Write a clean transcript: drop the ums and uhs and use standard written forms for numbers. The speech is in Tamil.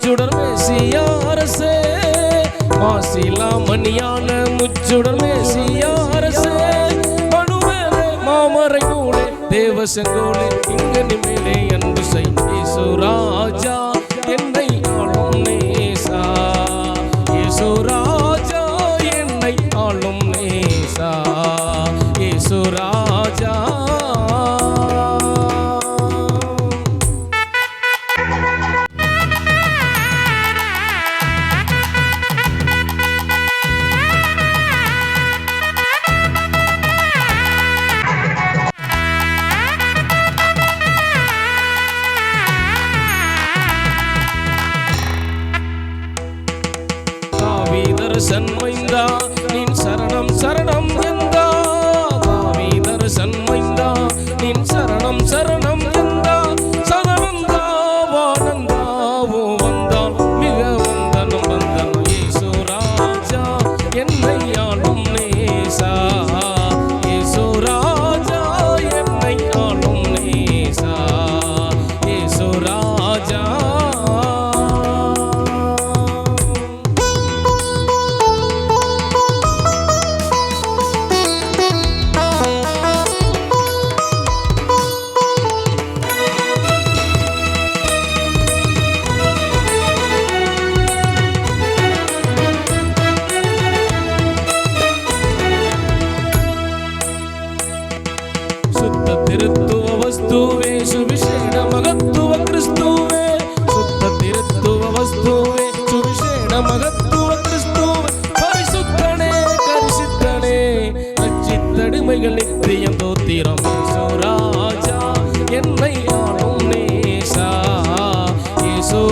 சுடர் மேசியா அரசே மாசிலா மணியான முச்சுடர் மேசியா அரசே மனுவேலே மாமரை கூடே தேவ செங்கோலே இங்கனி மேலே அன்பு செய் இயேசு ராஜா என்னை ஆளும் நேசா இயேசு ராஜா என்னை ஆளும் நேசா இயேசு ராஜா சன்மைந்தா நின் சரணம் சரணம் எந்தா தாவீதர் சன்மைந்தா நின் சரணம் சரணம் எந்தா சதவந்தா வானந்தா ஓ வந்தான் மிக வந்தனம் வந்தனம் இயேசு ராஜா என்னை ஆளும் நேசா இயேசு ராஜா என்னை ஆளும் நேசா இயேசு ராஜா திருத்துவ வஸ்துவே சுவிசேட மகத்துவ கிறிஸ்துவே சுத்த திருத்துவ வஸ்துவே சுவிசேட மகத்துவ கிறிஸ்துவே பரிசுத்தனே கரிசித்தனே அச்சித்தடிமைகள் நித்தியம் தோத்திரம் இயேசு ராஜா என்னை ஆளும் நேசா இயேசு